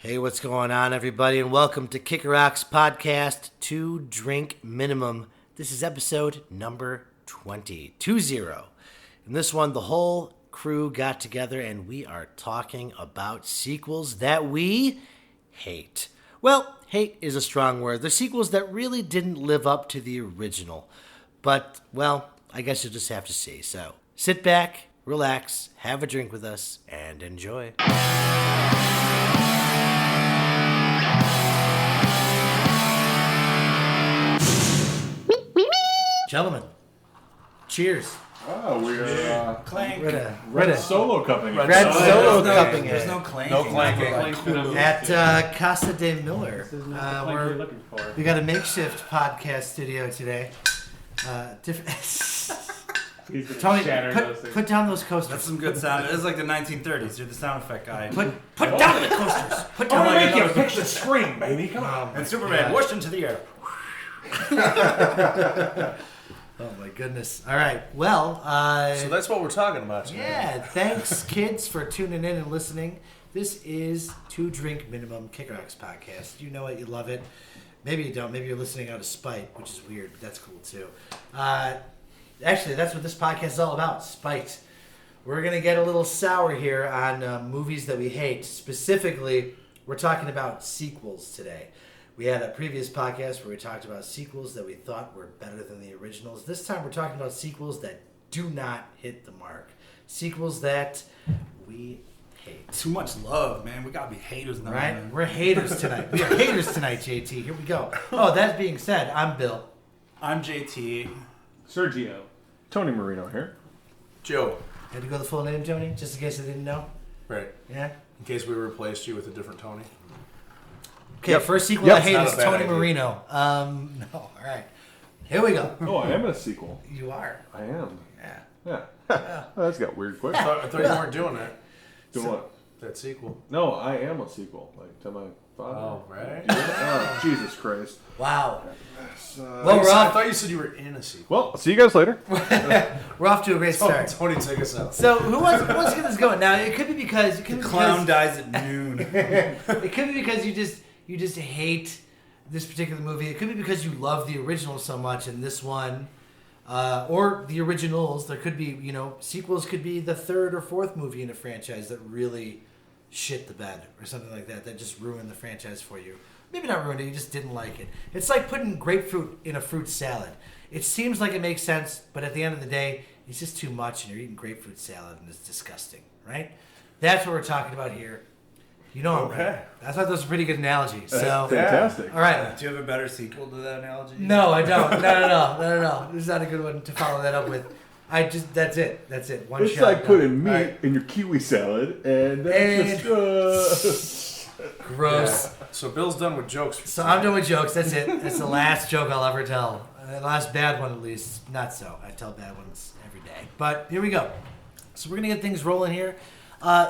Hey, what's going on, everybody, and welcome to Kicker Rocks Podcast 2 Drink Minimum. This is episode number 20. In this one, the whole crew got together and we are talking about sequels that we hate. Well, hate is a strong word. They're sequels that really didn't live up to the original. But, well, I guess you'll just have to see. So, sit back, relax, have a drink with us, and enjoy. Gentlemen, cheers. Oh, we're Clank. Red Solo cupping. Red Solo cupping it. There's no clanking. No clanking. At Casa de Miller. This is not the plank you're looking for. We got a makeshift podcast studio today. He's gonna Tony, shatter those things. put down those coasters. That's some good sound. It is like the 1930s. You're the sound effect guy. Put down the coasters. Put down Make the you pitch the string, baby. Come on. and Superman whooshed into the air. Oh my goodness. All right. Well, So that's what we're talking about today. yeah. Thanks, kids, for tuning in and listening. This is 2 Drink Minimum Kicker Rocks Podcast. You know it. You love it. Maybe you don't. Maybe you're listening out of spite, which is weird. But that's cool too. Actually, that's what this podcast is all about. Spite. We're gonna get a little sour here on movies that we hate. Specifically, we're talking about sequels today. We had a previous podcast where we talked about sequels that we thought were better than the originals. This time we're talking about sequels that do not hit the mark. Sequels that we hate. Too much love, man. We gotta be haters now. Right? Man. We're haters tonight. We are haters tonight, JT. Here we go. Oh, that being said, I'm Bill. I'm JT. Sergio. Tony Marino here. Joe. Had to go the full name, Tony, just in case I didn't know. Right. Yeah? In case we replaced you with a different Tony. Okay, Yep. first sequel Yep. I hate Not is a bad Tony idea. Marino. No, all right. Here we go. Oh, I am in a sequel. You are. I am. Yeah. Yeah. Oh, that's got weird quick. I thought you weren't doing that. Doing what? That sequel. No, I am a sequel. Like to my father. Oh, right. Oh, Jesus Christ. Wow. Well, Well, we're I off. thought you said you were in a sequel. I'll see you guys later. We're off to a great start. Tony, take us out. So who wants to get this going? Now it could be because Clown dies at noon. it could be because you just hate this particular movie. It could be because you love the original so much, and this one, or the originals. There could be sequels. Could be the 3rd or 4th movie in a franchise that really shit the bed or something like that. That just ruined the franchise for you. Maybe not ruined it. You just didn't like it. It's like putting grapefruit in a fruit salad. It seems like it makes sense, but at the end of the day, it's just too much, and you're eating grapefruit salad, and it's disgusting, right? That's what we're talking about here. You know, Okay. right? I thought that was a pretty good analogy. So, Fantastic. all right. Do you have a better sequel to that analogy? No, I don't. No. This is not a good one to follow that up with. That's it. One It's shot. like putting meat All right. in your kiwi salad, and that's just. Gross. So Bill's done with jokes. So I'm done with jokes. That's it. That's the last joke I'll ever tell. The last bad one, at least. Not so. I tell bad ones every day. But here we go. So we're gonna get things rolling here.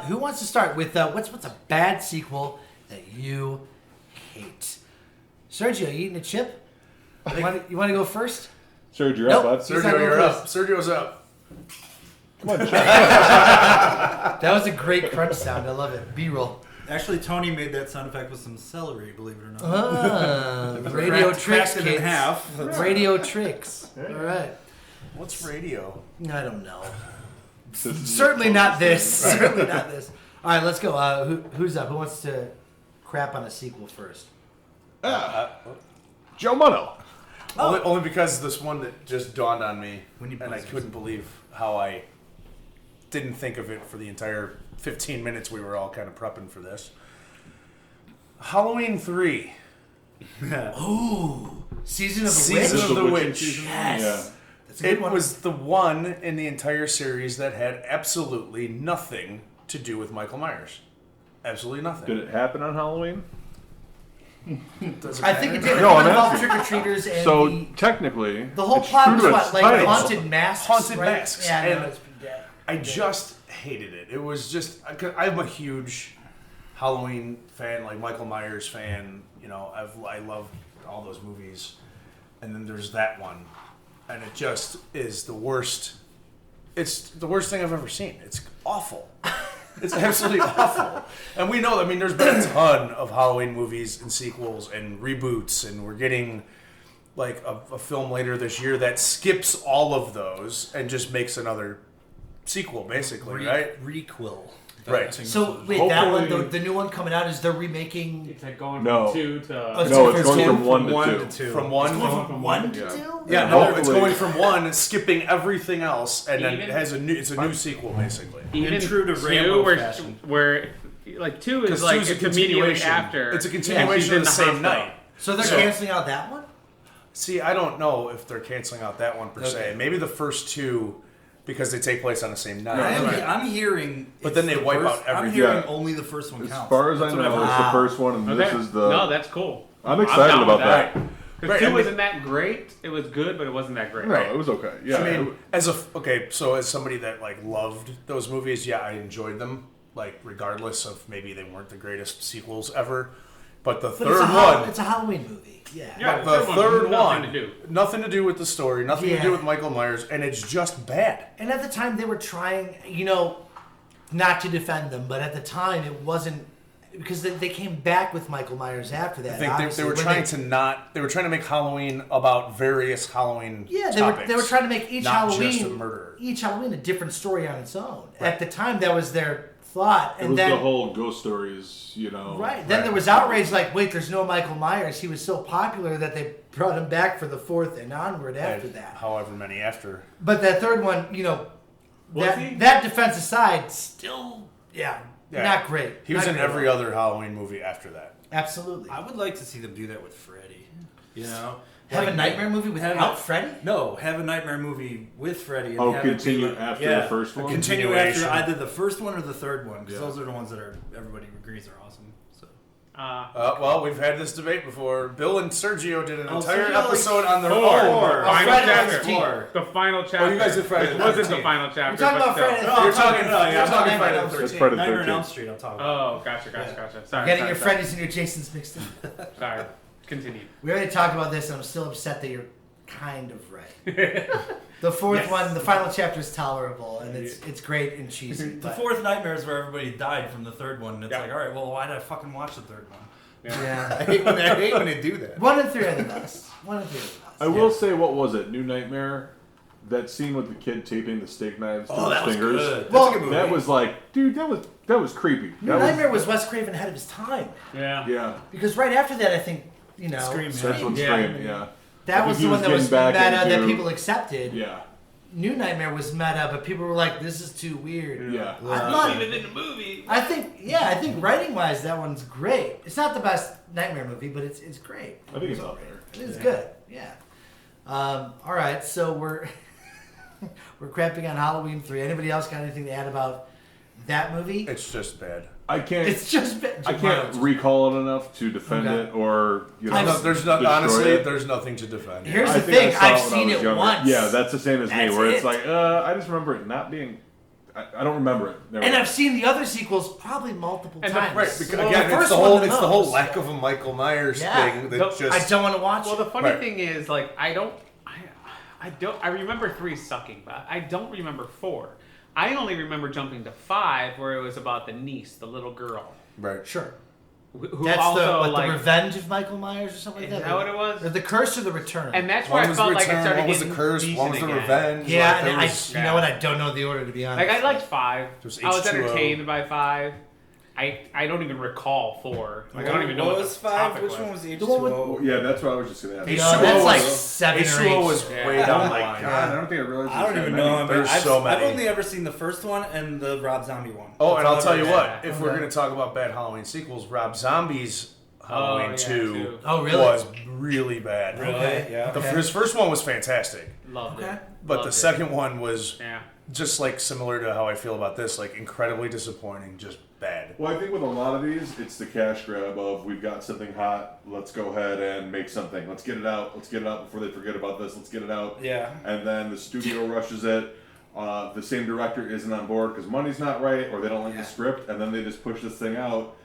Who wants to start with what's a bad sequel that you hate? Sergio, you eating a chip? You want to go first? Serge, you're Nope. up, bud. He's not Sergio, going you're up. first. Sergio's up. Come on, Chuck. That was a great crunch sound. I love it. B-roll. Actually, Tony made that sound effect with some celery, believe it or not. Radio Cracked tricks, it in kids. half. Radio tricks. All right. What's radio? I don't know. This is Certainly not this. Certainly not this. All right, let's go. Who's up? Who wants to crap on a sequel first? Joe Mono. Only because this one that just dawned on me, When you and I buzzers. couldn't believe how I didn't think of it for the entire 15 minutes we were all kind of prepping for this. Halloween 3. Ooh, Season of the Season Witch. of the Witching Witch. season? Yes. Yeah. That's a good It one. was the one in the entire series that had absolutely nothing to do with Michael Myers. Absolutely nothing. Did it happen on Halloween? Doesn't I think it matter. did. No, It I'm involved asking. trick-or-treaters and So technically, the whole it's plot true was to what? its Like title. haunted masks? Haunted right? masks. Yeah, I know. And Yeah. I just hated it. It was just I'm a huge Halloween fan, like Michael Myers fan. You know, I love all those movies, and then there's that one, and it just is the worst. It's the worst thing I've ever seen. It's awful. It's absolutely awful. And we know, I mean, there's been a ton of Halloween movies and sequels and reboots, and we're getting like a film later this year that skips all of those and just makes another sequel, basically, right? Requel. Right. So wait, that one, Hopefully- the new one coming out, is they're remaking It's like going No. from 2 to. No, it's From going from From 1 to 2. From one. from one to Yeah. two? Yeah, no, it's Hopefully- going from one, skipping everything else, and then Even- it has it's a new sequel, basically. Even true to 2, Rambo where, fashion. where like 2 is 'Cause like two's a it's immediately continuation. after. It's a and she's continuation in of the same hospital. night. So they're So- canceling out that one? See, I don't know if they're canceling out that one per se. Okay. Maybe the first two, because they take place on the same night. I'm hearing. But then it's they wipe the out first- I'm everything. hearing Yeah. only the first one As counts. far as I That's what know, I've it's heard. the first one, and Okay. this is the. No, that's cool. I'm excited down about with that. Because Right, 2 and wasn't that great. It was good, but it wasn't that great. No, it was okay. Yeah, I mean, as somebody that like loved those movies, yeah, I enjoyed them. Like, regardless of maybe they weren't the greatest sequels ever, but the But third one, it's a Halloween movie. Yeah. Yeah. the third third one, one, nothing to do. nothing to do with the story, nothing to Yeah. do with Michael Myers, and it's just bad. And at the time, they were trying, not to defend them, but at the time, it wasn't because they came back with Michael Myers after that. I think they obviously, were when trying to not. They were trying to make Halloween about various Halloween. Yeah, topics, they were trying to make each not Halloween just a murderer. each Halloween a different story on its own. At the time, that was their thought, it and was then the whole ghost stories, right then there was outrage like, wait, there's no Michael Myers. He was so popular that they brought him back for the fourth and onward after And that. however many after. But that third one, Was he? that defense aside, still, Yeah. not great. He was Not in great. every other Halloween movie after that. Absolutely. I would like to see them do that with Freddy. Have Like, a nightmare movie without Freddy? No, have a nightmare movie with Freddy. And Oh, have it be continue like- after the first one? Continue after Continuation. either the first one or the third one, because Yeah. those are the ones that everybody agrees are awesome. So Well, we've had this debate before. Bill and Sergio did an Oh, entire Sergio, episode on their Four. own. Oh, Final Friday the chapter. 13th. The final chapter. you guys did Friday It the wasn't the 13th. final chapter. We're talking but about still. Friday the You're talking, no, yeah, you're I'm talking talking Friday the about 13th. That's Friday the Nightmare on 13th. Elm Street. I'll talk about. Oh, gotcha. Sorry. Getting sorry, your sorry. Freddy's and your Jasons mixed in. Sorry. Continue. We already talked about this, and I'm still upset that you're kind of right. The fourth one, the final chapter is tolerable, and it's great and cheesy. The but- fourth nightmare is where everybody died from the third one. And it's Yeah. like, all right, well, why did I fucking watch the third one? Yeah. I hate when they do that. 1 and 3 are the best. 1 and 3 are the best. I will say, what was it? New Nightmare. That scene with the kid taping the steak knives to Oh, his that was fingers. good. That's Well, a good movie. That was like, dude, that was creepy. New That Nightmare was Wes Craven ahead of his time. Yeah. Yeah. Because right after that, I think, Scream, That's what Yeah. Scream. Yeah. I that think was he the one was that was getting meta back that into- people accepted. Yeah. New Nightmare was meta, but people were like, this is too weird. Yeah. I thought, Even in the movie. I think writing wise, that one's great. It's not the best Nightmare movie, but it's great. I think it's out there. It is good. Yeah. All right, so we're we're crapping on Halloween 3. Anybody else got anything to add about that movie? It's just bad. I can't. It's just been, I can't recall it enough to defend Okay. it or I know, There's destroy honestly, it. there's nothing to defend. Here's I the think I thing. saw I've it when I seen was it younger. once. Yeah, that's the same as me, That's where it's it. like, I just remember it not being. I don't remember it. Never And mind. I've seen the other sequels probably multiple And the- times. Right, because Well, again, the it's first the one whole the it's the whole most. lack of a Michael Myers Yeah. thing that No, just I don't want to watch Well, it. the funny Right. thing is, like, I remember 3 sucking, but I don't remember 4. I only remember jumping to 5, where it was about the niece, the little girl, right. Sure. who That's also the like. Revenge of Michael Myers or something like Is that? that what it was? Or the Curse or the Return? And that's where One I was felt the like it return, started one was the getting curse, decent one was the again. revenge. yeah, like, there and was- you know what? I don't know the order, to be honest. Like, I liked 5. There's I was H2O. entertained by 5. I don't even recall 4. Like, I don't even know what what was the 5? topic Which was. one was The one with- H2O? Well, yeah, that's what I was just gonna ask. No, H2O that's like was- 7 or 8. H2O was Yeah. way Oh down the my line. god, I don't think I realized. I don't there was even that know. many. I mean, There's so I've many. only ever seen the first one and the Rob Zombie one. Oh, That's and all I'll tell I've you ever what, seen. if we're going to talk about bad Halloween sequels, Rob Zombie's Halloween yeah, 2 too. Oh, really? was really bad. Really? Okay. Yeah. His first one was fantastic, Loved Okay. it. but Loved the it. second one was Yeah. just like similar to how I feel about this, like incredibly disappointing, just bad. Well, I think with a lot of these, it's the cash grab of we've got something hot. Let's go ahead and make something. Let's get it out. Let's get it out before they forget about this. Let's get it out. Yeah. And then the studio rushes it. The same director isn't on board because money's not right, or they don't like the script, and then they just push this thing out.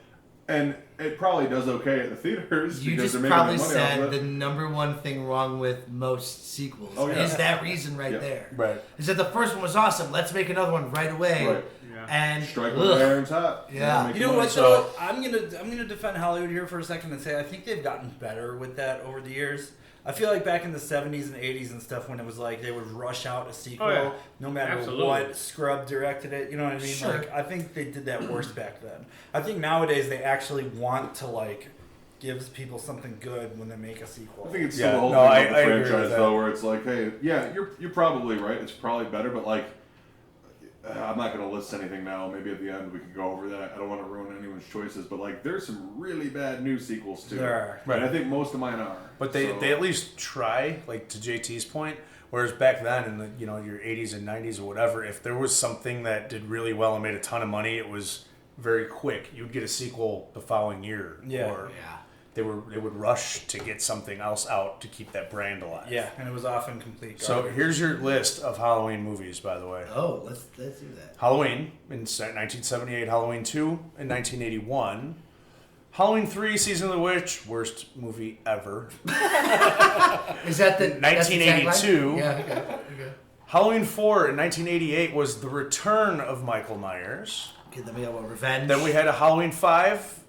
And it probably does okay at the theaters You because just they're making probably money off said of the it. number one thing wrong with most sequels Oh, yeah. is that reason right Yeah. there. Right. Is that the first one was awesome. Let's make another one right away. Right. Yeah. And Strike ugh. when the iron's hot. Yeah. make You know money. what? So- though? I'm gonna defend Hollywood here for a second and say I think they've gotten better with that over the years. I feel like back in the 70s and 80s and stuff, when it was like they would rush out a sequel, Oh, yeah. no matter Absolutely. what Scrub directed it. You know what I mean? Sure. Like I think they did that worse back then. I think nowadays they actually want to like give people something good when they make a sequel. I think it's Yeah, still the whole no, thing I about the agree with franchise that. though, where it's like, hey, yeah, you're probably right. It's probably better, but like, I'm not going to list anything now. Maybe at the end we can go over that. I don't want to ruin anyone's choices, but like, there's some really bad new sequels too. There are. And I think most of mine are. But they So- at least try, like to JT's point. Whereas back then in the your 80s and 90s or whatever, if there was something that did really well and made a ton of money, it was very quick. You'd get a sequel the following year. Yeah. Or Yeah. they would rush to get something else out to keep that brand alive. Yeah, and it was often complete. So garbage. here's your list of Halloween movies, by the way. Oh, let's do that. Halloween in 1978, Halloween 2 in 1981, Halloween 3, Season of the Witch, worst movie ever. Is that the that's the 1982. tagline? Yeah. Okay. Halloween 4 in 1988 was the return of Michael Myers. Okay. Then we got what? Revenge. Then we had a Halloween 5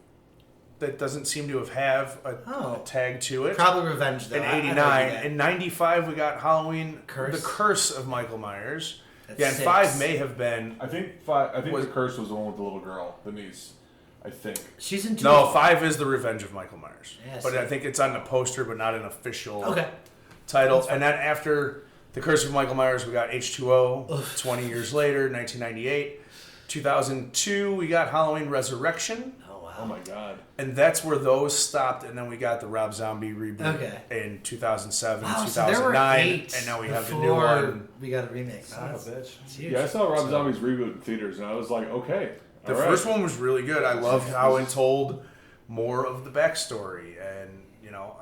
that doesn't seem to have a Oh. tag to it. Probably Revenge though. In I know 89. that. In 95, we got Halloween, Curse. The Curse of Michael Myers. That's yeah, and 6. 5 may have been. I think five. I think Was- the curse was the one with the little girl, the niece. I think. She's in 2. No, 5 is The Revenge of Michael Myers. Yeah, but so- I think it's on the poster, but not an official Okay. title. And then after The Curse of Michael Myers, we got H2O. 20 years later, 1998. 2002, we got Halloween Resurrection. Oh wow. Oh my god. And that's where those stopped. And then we got the Rob Zombie reboot Okay. in 2007, Wow, so there were 2009. 8 And now we have the new before one. We got a remake. Son of a bitch. It's huge. Yeah, I saw Rob Zombie's reboot in theaters, and I was like, okay. The all right. first one was really good. I loved how it told more of the backstory. And,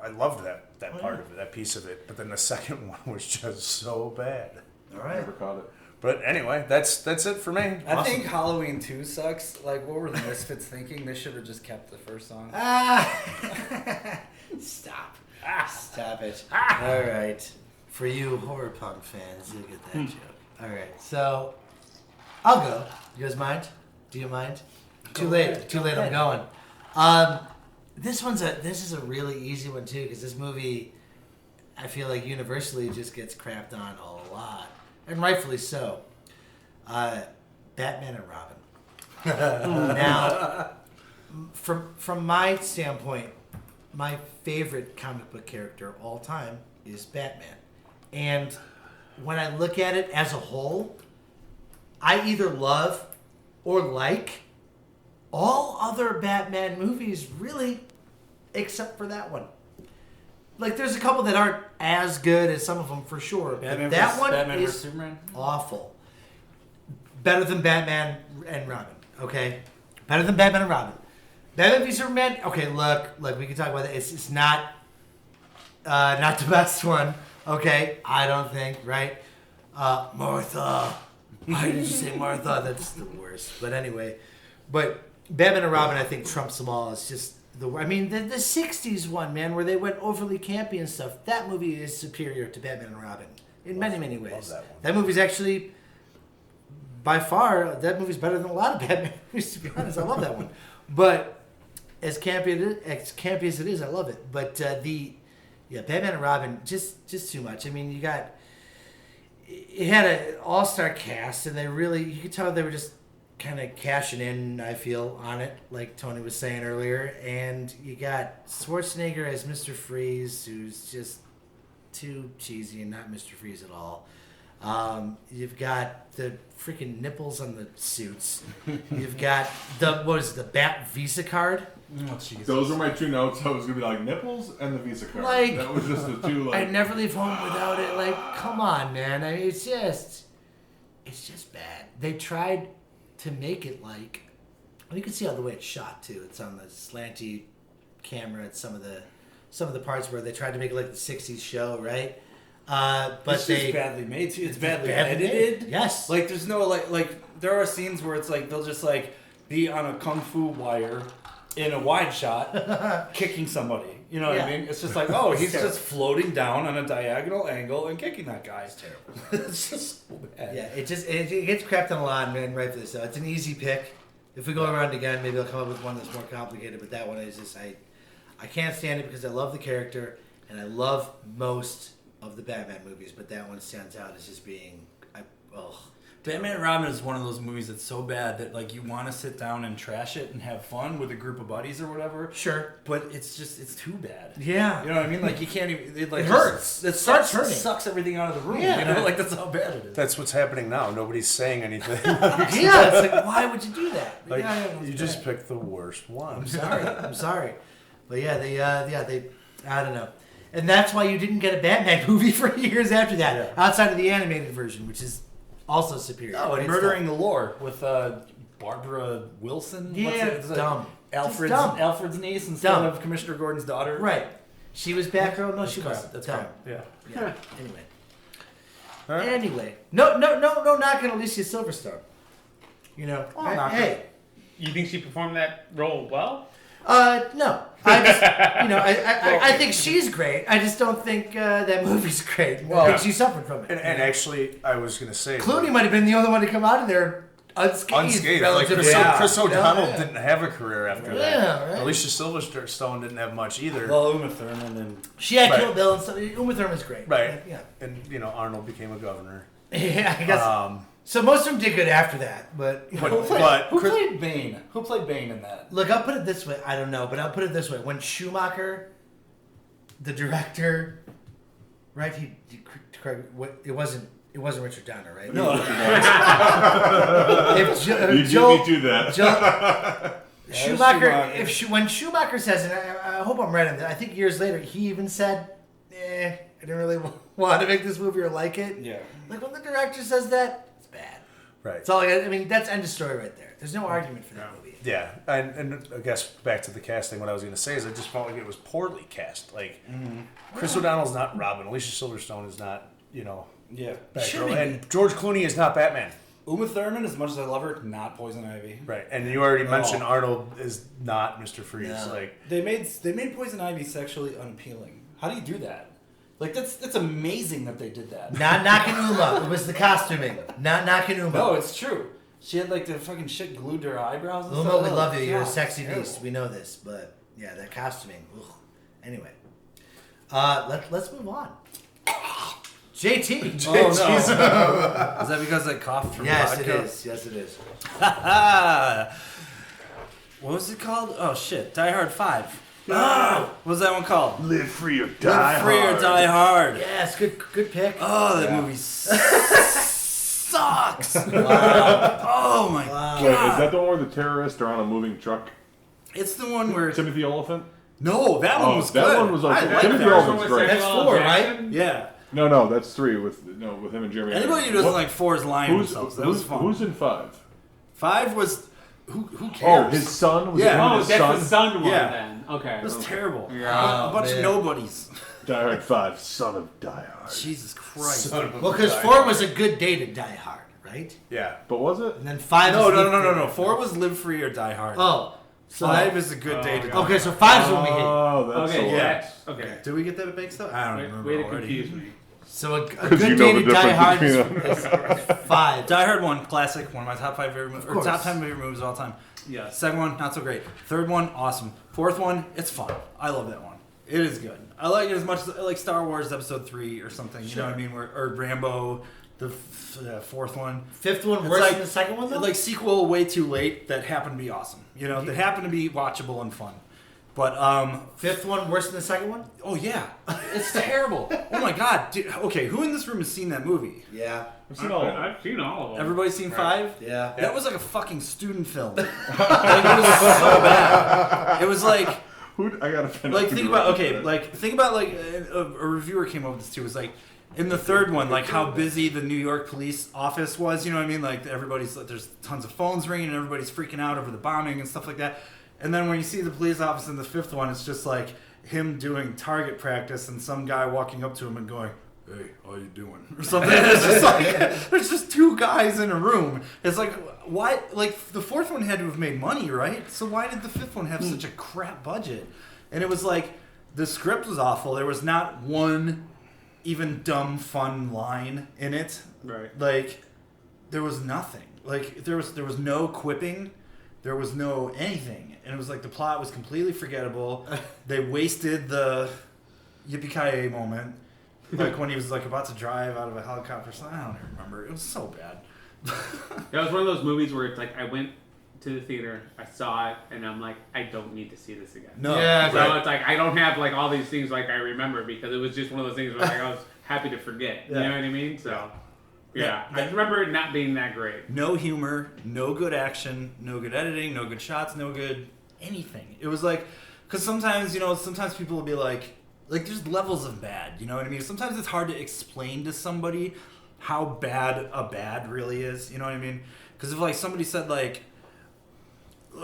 I loved that part of it, that piece of it. But then the second one was just so bad. All right. Never caught it. But anyway, that's it for me. I Awesome. think Halloween 2 sucks. Like, what were the Misfits thinking? They should have just kept the first song. Stop. Stop it. All right. For you horror punk fans, you'll get that joke. All right. So, I'll go. You guys mind? Do you mind? Too late. Too late. I'm going. This is a really easy one too, because this movie, I feel like universally just gets crapped on a lot, and rightfully so. Batman and Robin. Now, from my standpoint, my favorite comic book character of all time is Batman. And when I look at it as a whole, I either love or like all other Batman movies, really, except for that one. Like, there's a couple that aren't as good as some of them, for sure. Batman but that versus- one Batman is versus Superman? awful. Better than Batman and Robin, okay? Better than Batman and Robin. Batman v Superman, okay, look, we can talk about that. It's not the best one, okay? I don't think, right? Martha. Why did you say Martha? That's the worst. But anyway, Batman and Robin, I think, trumps them all. It's just the 60s one, man, where they went overly campy and stuff. That movie is superior to Batman and Robin in many, many ways. that one. That movie's actually, by far, that movie's better than a lot of Batman movies, to be honest. I love that one. But as campy as it is, I love it. But Batman and Robin, just too much. I mean, it had an all-star cast, and you could tell they were just kind of cashing in, I feel, on it, like Tony was saying earlier. And you got Schwarzenegger as Mr. Freeze, who's just too cheesy and not Mr. Freeze at all. You've got the freaking nipples on the suits. You've got the Bat Visa card. Oh, Jesus. Those were my two notes. I was gonna be like nipples and the Visa card. Like, that was just the two. I Like, never leave home without it. Like, come on, man. I mean, it's just bad. They tried to make it like, well, you can see how the way it's shot too. It's on the slanty camera at some of the parts where they tried to make it like the '60s show, right? But It's just badly made too. It's badly edited. made. Yes. Like there's no like there are scenes where it's like they'll just like be on a kung fu wire in a wide shot kicking somebody. You know what I Yeah. mean? It's just like, oh, he's terrible. just floating down on a diagonal angle and kicking that guy. It's terrible. It's just so bad. Yeah, it gets crapped on a lot, man. Rightfully so. It's an easy pick. If we go around again, maybe I'll come up with one that's more complicated. But that one is just I can't stand it because I love the character and I love most of the Batman movies. But that one stands out as just being Batman and Robin is one of those movies that's so bad that like you want to sit down and trash it and have fun with a group of buddies or whatever. Sure. But it's too bad. Yeah. You know what I mean? Like you can't even. It It hurts. It starts sucks, hurting. sucks everything out of the room. Yeah. You know, like that's how bad it is. That's what's happening now. Nobody's saying anything. Yeah, it's like why would you do that? Like Yeah, you it's just bad. picked the worst one. I'm sorry. But yeah, they I don't know. And that's why you didn't get a Batman movie for years after that, Yeah. outside of the animated version, which is also superior. Oh, and Great Murdering stuff. the Lore with Barbara Wilson. Yeah, What's it? It's dumb. Alfred's Just dumb. Alfred's niece instead Dumb. of Commissioner Gordon's daughter. Right. She was Batgirl. No, That's she crap. wasn't. That's dumb. crap. Yeah. Yeah. Anyway. All right. Anyway. No knocking Alicia Silverstone. You know. Oh, knock hey. You think she performed that role well? No. I just, I think she's great. I just don't think that movie's great. Well, I think she suffered from it. And actually, I was going to say Clooney might have been the only one to come out of there unscathed. unscathed. Like relative Chris, to that. Chris You know? O'Donnell Yeah. didn't have a career after Yeah, that. right. Alicia Silverstone didn't have much either. Well, Uma Thurman and She had Right. Kill Bill and stuff. Uma Thurman's great. Right. Yeah. And Arnold became a governor. Yeah, I guess. Um, So most of them did good after that, but but who Chris- played Bane? Who played Bane in that? look, I'll put it this way. I don't know, but I'll put it this way: when Schumacher, the director, right? It wasn't Richard Donner, right? No. You Joel, beat me to that. Schumacher, Schumacher. when Schumacher says, and I hope I'm right on that, I think years later he even said, I didn't really want to make this movie or like it. Yeah. Like when the director says that, it's bad. right. It's all I mean, that's end of story right there. There's no argument for that movie. Yeah, and I guess back to the casting, what I was going to say is I just felt like it was poorly cast. Like, Chris O'Donnell's not Robin. Alicia Silverstone is not, Yeah. Shouldn't Batgirl. be. And George Clooney is not Batman. Uma Thurman, as much as I love her, not Poison Ivy. Right. And you already mentioned Oh. Arnold is not Mr. Freeze. No. Like, They made Poison Ivy sexually unappealing. How do you do that? Like that's amazing that they did that. Not knocking Uma. It was the costuming. Not knocking Uma. No, it's true. She had like the fucking shit glued to her eyebrows and Uma, stuff. we Oh, love you. You're a God, sexy terrible. beast. We know this, but yeah, that costuming. Ugh. Anyway, let's move on. JT. Oh no! Is that because I coughed from Yes, vodka? it is. Yes, it is. What was it called? Oh shit! Die Hard 5. What was that one called? Live free or Live Free or Die Hard. Yes, good pick. Oh, that movie sucks. Oh my Wow. Wait, is god! that the one where the terrorists are on a moving truck? It's the one where Timothy Oliphant? no, that one was that good. one was I okay. like Timothy that. Oliphant's great. That's Samuel L. 4, right? Jackson? Yeah. No, that's 3 with him and Jeremy. Anybody who Irons. doesn't like 4 is lying to Who's, themselves. That was who's, fun. who's in 5? 5 was who Oh, cares? his son? Was Yeah. it him Oh, and his that's son? the son one Yeah. then. Okay. It was terrible. Yeah. A bunch of man. nobodies. Die Hard 5, son of Die Hard. Jesus Christ. Well, because 4 was a good day to Die Hard, right? yeah. But was it? And then 5 No, is no, Live no, no, Free. no. 4 was Live Free or Die Hard. Oh. So 5 is a good day to die. Okay, so 5 is when we hit. Oh, that's Okay, the one. yeah. Okay. Did we get that mixed up? I don't Way, remember way to already. confuse me. So a 'Cause good you know day the to Die difference Hard is, between is 5. Die Hard 1, classic, one of my top 5 favorite movies, or course. top 10 favorite movies of all time. Yes. Second one, not so great. Third one, awesome. Fourth one, it's fun. I love that one. It is good. I like it as much as I like Star Wars Episode 3 or something. You know what I mean? Or Rambo, the fourth one. 5th one It's worse like- than the second one, though? Like sequel way too late that happened to be awesome. You know, that happened to be watchable and fun. But 5th one worse than the second one? oh yeah, it's terrible. Oh my god. Dude, okay, who in this room has seen that movie? Yeah. I've seen all of them. I've seen all of them. Everybody's seen 5? Yeah. That was like a fucking student film. Like, it was so bad. It was like I gotta find like out who think about directed it. a reviewer came up with this too. It was like in the third one, like how busy the New York police office was. You know what I mean? Like there's tons of phones ringing and everybody's freaking out over the bombing and stuff like that. And then when you see the police officer in the 5th one, it's just like him doing target practice and some guy walking up to him and going, hey, how you doing? Or something. It's just like, there's just two guys in a room. It's like, why? Like, the fourth one had to have made money, right? So why did the fifth one have such a crap budget? And it was like, the script was awful. There was not one even dumb, fun line in it. Right. Like, there was nothing. Like, there was no quipping. There was no anything. And it was like the plot was completely forgettable. They wasted the yippee-ki-yay moment. Like when he was like about to drive out of a helicopter. So I don't remember. It was so bad. That was one of those movies where it's like I went to the theater, I saw it, and I'm like, I don't need to see this again. No. Yeah, So right. it's like I don't have like all these things like I remember because it was just one of those things where like I was happy to forget. You Yeah. know what I mean? So Yeah. I remember it not being that great. No humor, no good action, no good editing, no good shots, no good anything. It was like, because sometimes, sometimes people will be like there's levels of bad, you know what I mean? Sometimes it's hard to explain to somebody how bad a bad really is, you know what I mean? Because if like somebody said like,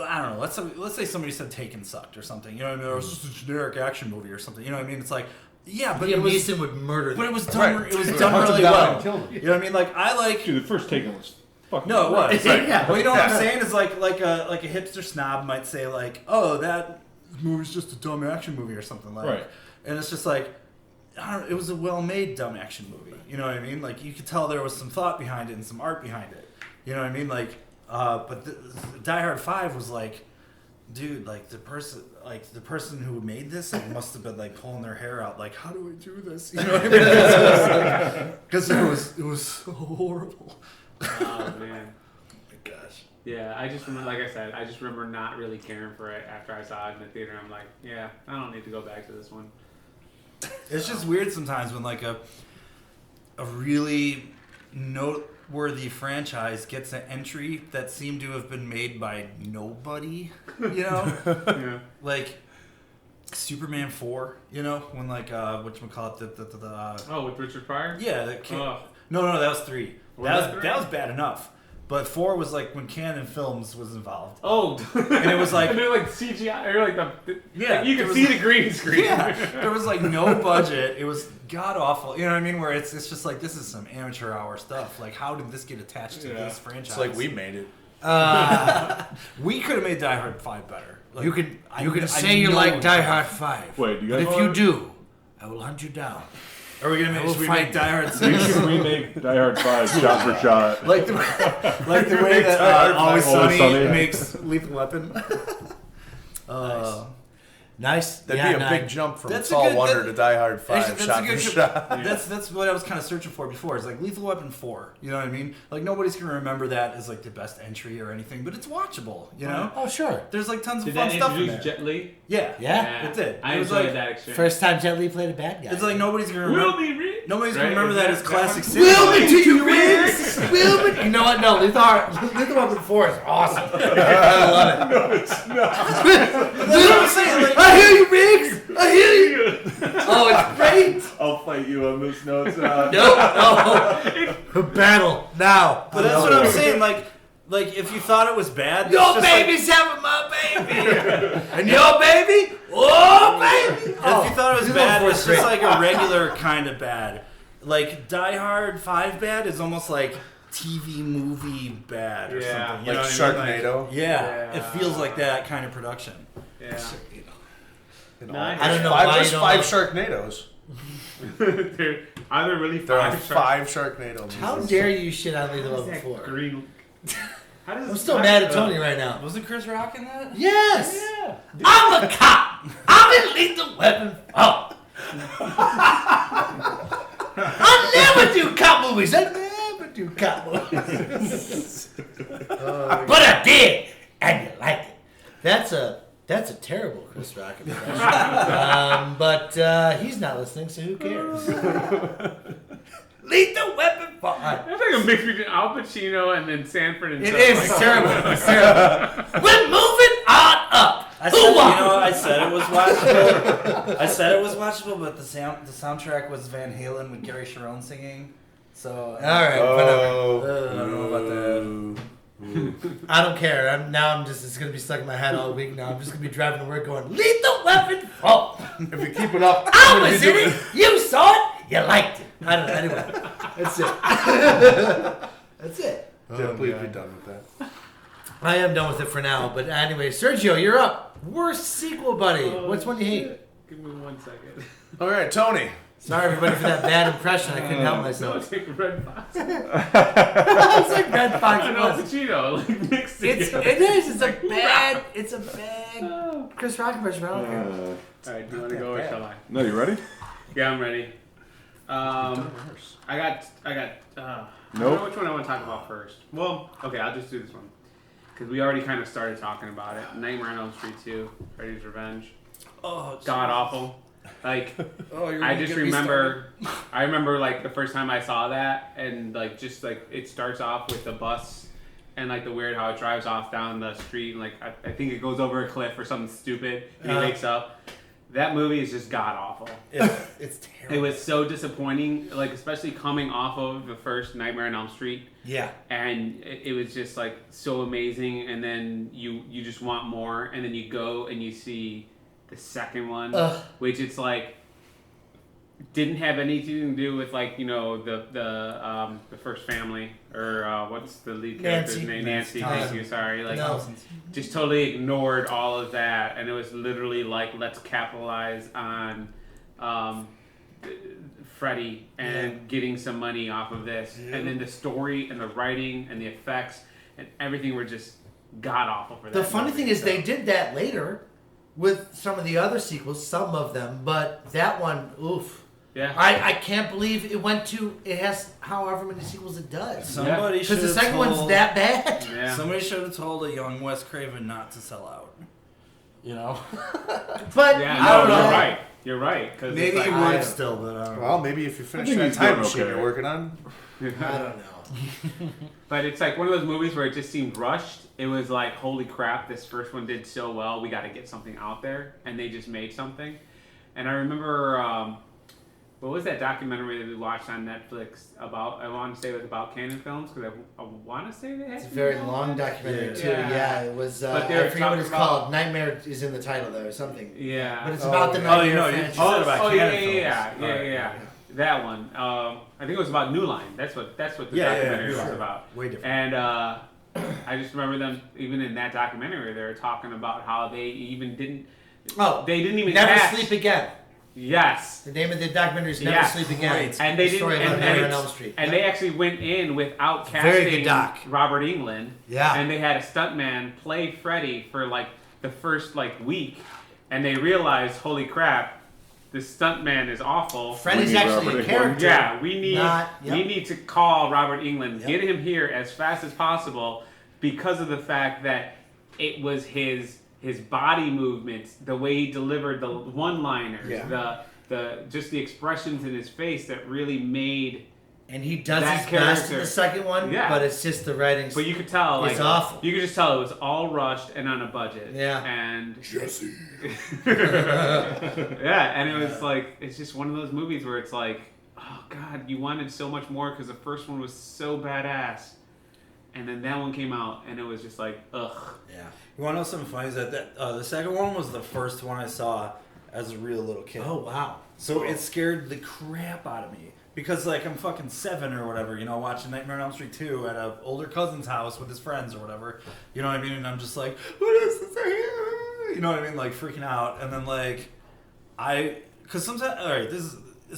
I don't know, let's say somebody said Taken sucked or something, you know what I mean? Or it's just a generic action movie or something, you know what I mean? It's like, yeah, but Liam Neeson would murder but them. it was done. Right. It was Hunted done really down well. and killed him. You know what I mean? Like I like. Dude, the first Taken was fucking. No, it was. Right. Yeah. Well, you know what I'm saying is like a hipster snob might say like, oh, that movie's just a dumb action movie or something like. Right. And it's just like, it was a well-made dumb action movie. You know what I mean? Like you could tell there was some thought behind it and some art behind it. You know what I mean? Like, but Die Hard 5 was like, dude, like the person who made this like must have been like pulling their hair out, like, how do I do this? You know what I mean? Because it was so horrible. Oh man. My gosh. Yeah, I just remember, like I said, I just remember not really caring for it after I saw it in the theater. I'm like, yeah, I don't need to go back to this one. It's just weird sometimes when like a really noteworthy franchise gets an entry that seemed to have been made by nobody, you know? Yeah. Like Superman 4, you know, when like whatchamacallit the Oh, with Richard Pryor? yeah, that came, Oh. no, that was 3. Was that three? That was bad enough. But 4 was like when Canon Films was involved. Oh, And it was like and they're like CGI or like the Yeah, like, you there can was see like- the green screen. yeah, there was like no budget. It was god awful. You know what I mean? Where it's just like this is some amateur hour stuff. Like how did this get attached to Yeah. this franchise? It's like we made it. We could have made Die Hard 5 better. Like, You can I say you know like we Die could. Hard 5. Wait, do you But guys if wanna- you do, I will hunt you down. Are we gonna I make? will Should we find make you. Die Hard We 6? should remake Die Hard 5 shot for shot. like the way that Die Hard Always 5. Always Sunny Sunny. makes Lethal Weapon. Nice. That'd Yeah, be a nine. big jump from That's a Tall good- Wonder that- to Die Hard 5 That's shot a for good. shot. That's what I was kind of searching for before. It's like Lethal Weapon 4. You know what I mean? Like nobody's gonna remember that as like the best entry or anything, but it's watchable. You know? Oh, sure. There's like tons of Did fun that stuff in introduce there. Jet Li? Yeah. Yeah. It did. I It was enjoyed like- that exchange. First time Jet Li played a bad guy. It's like nobody's gonna remember. Will me read? Nobody's Right? gonna remember Is that that- as that classic one? cinema. Will me to you, Riggs! Will me. You know what? No, Lethal Weapon 4 is awesome. I love it. That's what I'm saying. Like, I hear you, Riggs! I hear you! Oh, it's great! I'll fight you on this note. No. No. Battle now. but that's what I'm saying. Like if you thought it was bad, Your it's just like- baby's having my baby! And your baby? Oh, baby! if you thought it was you bad, love it's Force just like a regular kind of bad. Like Die Hard 5 bad is almost like TV movie bad or Yeah. something. You Like know what I mean? Sharknado? Like, yeah, Yeah. it feels like that kind of production. Yeah. You Nice. I don't know Five, why there's you don't 5 like- Sharknados. Are there really There are 5 5 Sharknado movies. How dare you shit on Lethal How does Weapon that 4? green? How does I'm still mad at Tony right now. Wasn't Chris Rock in that? Yes! Yeah. I'm a cop! I'm in Lethal Weapon 4! I never do cop movies! I never do cop movies! But I did! And you liked it. That's a terrible Chris Rock impression. But he's not listening, so who cares? Lethal Weapon 4! That's like a mix between Al Pacino and then Sanford and It Son. is Like, terrible. It's terrible. We're moving on up. I said it was watchable. I said it was watchable, but the soundtrack was Van Halen with Gary Sharon singing. So All right, whatever. I don't know about that. I don't care. It's gonna be stuck in my head all week now. I'm just gonna be driving to work going, Lethal Weapon 4. If you keep it up, I was in it. You saw it. You liked it. I I don't know. Anyway, that's it. That's it. Yeah, please be done with that. I am done with it for now. But anyway, Sergio, you're up. Worst sequel, buddy. What's one you hate? Give me 1 second. All right, Tony. Sorry, everybody, for that bad impression. I couldn't help No, myself. it's like Red Fox. It's like Red Fox. And Al Pacino, like mixed together. It is. It's a bad Chris Rock impression. I don't care. All right, do you want to go or shall I? No, you ready? Yeah, I'm ready. I got. I don't Nope. know which one I want to talk about first. Well, okay, I'll just do this one because we already kind of started talking about it. Nightmare on Elm Street 2, Freddy's Revenge. Oh, God awful. Like, Oh, you're I gonna just get me remember. I remember like the first time I saw that, and like just like it starts off with the bus. And like the weird how it drives off down the street, and like I think it goes over a cliff or something stupid, and he wakes up. That movie is just god awful. It's terrible. It was so disappointing, like especially coming off of the first Nightmare on Elm Street, Yeah. and it was just like so amazing. And then you just want more, and then you go and you see the second one, which it's like didn't have anything to do with like the first family or what's the lead character's Nancy. name? Nancy. Nancy. Thank you. Sorry. Like No. just totally ignored all of that, and it was literally like let's capitalize on Freddy and getting some money off of this, and then the story and the writing and the effects and everything were just god awful for that. The funny movie, thing is, so. they did that later with some of the other sequels, some of them, but that one, oof. Yeah. I can't believe it went to. It has however many sequels it does. Somebody should Because the have second told, one's that bad. Yeah. Somebody should have told a young Wes Craven not to sell out. You know? But Yeah, I no, don't know. you're right. You're right. Cause Maybe it's he like, would still, but I don't know. Well, maybe if you finish think that he's time doing machine okay. you're working on. I don't know. But it's like one of those movies where it just seemed rushed. It was like, holy crap, this first one did so well. We got to get something out there, and they just made something. And I remember, what was that documentary that we watched on Netflix about? I want to say it was about Canon Films because I want to say they had. It's a very long documentary Yeah. too. Yeah. Yeah, it was. But I they were forget what it's talking about- called. Nightmare is in the title though, or something. Yeah. But it's about the Oh, Nightmare you know, you franchise. said about oh Canon yeah, Films. yeah. Alright, Yeah. That one. I think it was about New Line. That's what the Yeah, documentary New was Line. about. Way different. And I just remember them even in that documentary. They were talking about how they even didn't. Oh, They didn't even Never cast- Sleep Again. Yes. The name of the documentary is Never Yes. Sleep Again. Great. And they The didn't. story about And, Nightmare and, on Elm Street. and they actually went in without Very casting good doc. Robert Englund. Yeah. And they had a stuntman play Freddy for like the first like week, and they realized, holy crap, this stuntman is awful. Freddy's We need actually Robert a Englund. character. Yeah, we need Yep. we need to call Robert Englund, Yep. get him here as fast as possible, because of the fact that it was his body movements, the way he delivered the one-liners, Yeah. the just the expressions in his face that really made. And he does That his best in character. the second one, Yeah. but it's just the writing. But you could tell, like, It's awful. You could just tell it was all rushed and on a budget. Yeah. And Jesse. yeah, and it was like it's just one of those movies where it's like, oh god, you wanted so much more because the first one was so badass, and then that one came out and it was just like, ugh. Yeah. You want to know something funny? Is that the second one was the first one I saw as a real little kid. Oh wow. So it scared the crap out of me. Because, like, I'm fucking 7 or whatever, you know, watching Nightmare on Elm Street 2 at an older cousin's house with his friends or whatever. You know what I mean? And I'm just like, what is this? You know what I mean? Like, freaking out. And then, like, because sometimes, all right,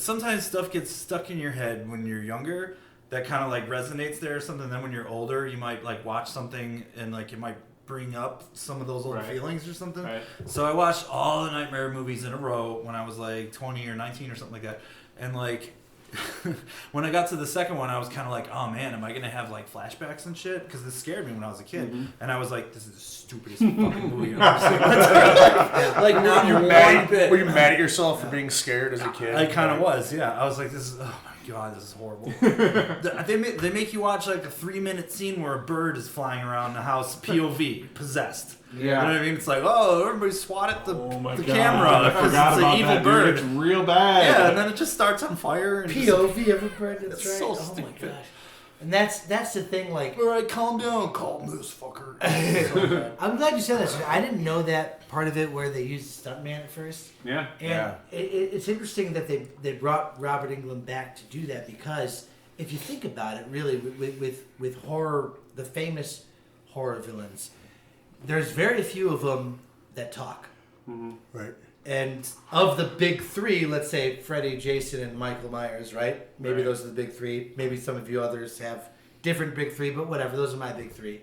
sometimes stuff gets stuck in your head when you're younger that kind of, like, resonates there or something. Then when you're older, you might, like, watch something and, like, it might bring up some of those old Right. feelings or something. Right. So I watched all the Nightmare movies in a row when I was, like, 20 or 19 or something like that. And, like, when I got to the second one, I was kind of like, oh man, am I going to have like flashbacks and shit? Because this scared me when I was a kid. And I was like, this is the stupidest fucking movie I've ever seen. Like, not Were you one mad? bit. Were you mad at yourself for being scared as a kid? I kind of was, yeah. I was like, this is, oh my god, this is horrible. They make you watch like a 3-minute scene where a bird is flying around the house, POV, possessed. You know what I mean? It's like, oh, everybody swat at the camera because it's an evil bird. It's real bad. Yeah, and then it just starts on fire. And POV every bird. That's It's right. so Oh my stupid. gosh. And that's the thing. Like, all right, calm down, calm this fucker. I'm glad you said that. I didn't know that part of it where they used stuntman at first. Yeah. And Yeah. it's interesting that they brought Robert Englund back to do that, because if you think about it, really, with horror, the famous horror villains, there's very few of them that talk. Right. And of the big three, let's say Freddy, Jason, and Michael Myers, right? Maybe Right. those are the big three. Maybe some of you others have different big three, but whatever. Those are my big three.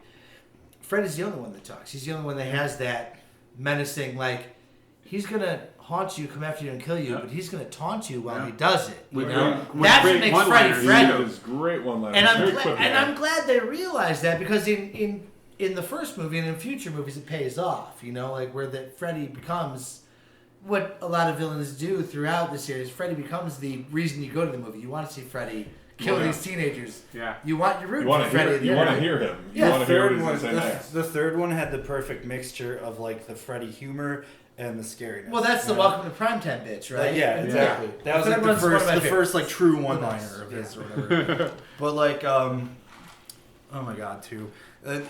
Freddy's the only one that talks. He's the only one that has that menacing, like, he's going to haunt you, come after you, and kill you, Yeah. but he's going to taunt you while Yeah. he does it. You With know? great- with That's what great makes one-liners. Freddy Freddy. It was great one line. And I'm glad they realized that, because in the first movie and in future movies it pays off, you know, like where that Freddy becomes what a lot of villains do throughout the series. Freddy becomes the reason you go to the movie. You want to see Freddy kill Well, yeah. these teenagers. Yeah. You want your root You for want to Freddy. hear? at the You end, want to right? hear him? Yeah. You want to hear what Third he's one, going to say next. the third one had the perfect mixture of like the Freddy humor and the scariness. Well, that's the you know? Welcome to Primetime bitch, right? Yeah, exactly. That was like the Everyone's one of first, my the favorites. first like true Who one-liner knows? of his or whatever. But like, oh my god, two.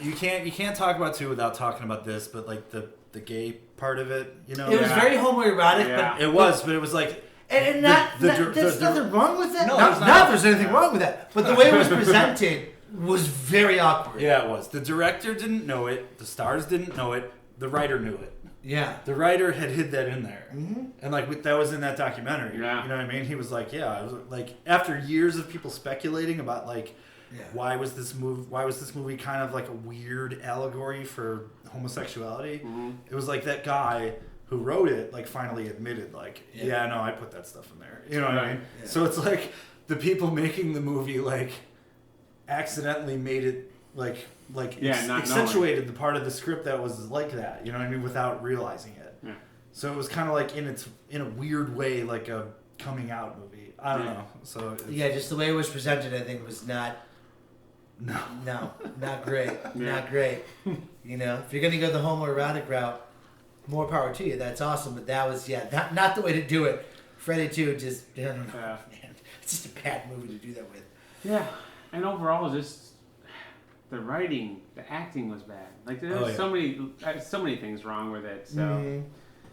You can't talk about two without talking about this. But like the gay part of it, you know. It was Yeah. very homoerotic, Yeah. but It was, but it was like and the- there's the- nothing wrong with that. No, not there's not. that there's anything wrong with that, but the way it was presented was very awkward. yeah, it was. The director didn't know it. The stars didn't know it. The writer knew it. Yeah. The writer had hid that in there, Mm-hmm. and like that was in that documentary. Yeah. You know what I mean? He was like, yeah, I was like, after years of people speculating about like, Yeah. why was this movie kind of like a weird allegory for homosexuality? It was like that guy who wrote it like finally admitted like, yeah, no, I put that stuff in there. You know what I mean? Yeah. So it's like the people making the movie like accidentally made it like Yeah, not accentuated the part of the script that was like that. You know what I mean? Without realizing it. Yeah. So it was kind of like in a weird way like a coming out movie. I don't Yeah. know. So it's, Yeah, just the way it was presented, I think, was not not great. Yeah. Not great. You know, if you're gonna go the homoerotic route, more power to you. That's awesome. But that was not the way to do it. Freddy 2 just I don't know, Yeah. man. It's just a bad movie to do that with. Yeah. And overall, just the writing, the acting was bad. Like there's so many things wrong with it. So,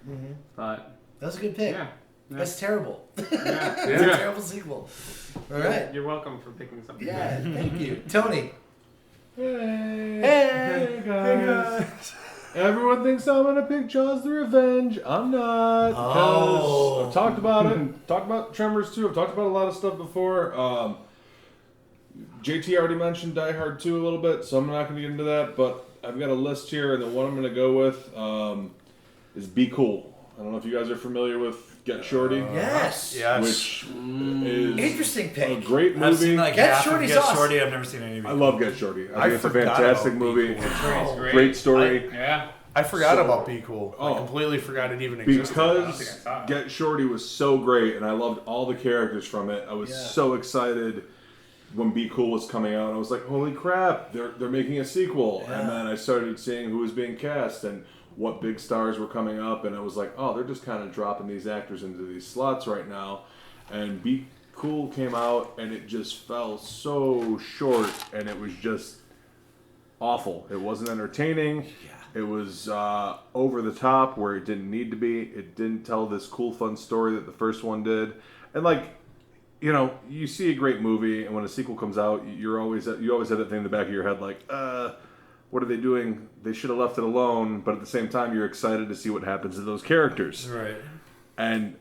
Mm-hmm. but That was a good pick. yeah. That's terrible. Yeah. It's a terrible sequel. All right. You're welcome for picking something. Yeah, thank you. Tony. Hey guys. Everyone thinks I'm gonna pick Jaws the Revenge. I'm not. Because Oh. I've talked about it. Talked about Tremors 2. I've talked about a lot of stuff before. JT already mentioned Die Hard 2 a little bit, so I'm not gonna get into that. But I've got a list here, and the one I'm gonna go with is Be Cool. I don't know if you guys are familiar with Get Shorty, Yes. Yes. which is Interesting a pick. great movie. I've seen like Get half Shorty's of Get awesome. Shorty. I've never seen any of it. I love Get Shorty. I I think it's a forgot fantastic about Be movie. Cool. It's Great story. Yeah. I forgot So- about Be Cool. I Oh. completely forgot it even existed. I don't think I Because saw it. Get Shorty was so great, and I loved all the characters from it. I was Yeah. so excited when Be Cool was coming out. I was like, "Holy crap! They're making a sequel!" Yeah. And then I started seeing who was being cast and what big stars were coming up, and I was like, "Oh, they're just kind of dropping these actors into these slots right now." And Be Cool came out, and it just fell so short, and it was just awful. It wasn't entertaining. It was over the top where it didn't need to be. It didn't tell this cool, fun story that the first one did. And like, you know, you see a great movie, and when a sequel comes out, you always have that thing in the back of your head, like, what are they doing? They should have left it alone. But at the same time, you're excited to see what happens to those characters. Right. And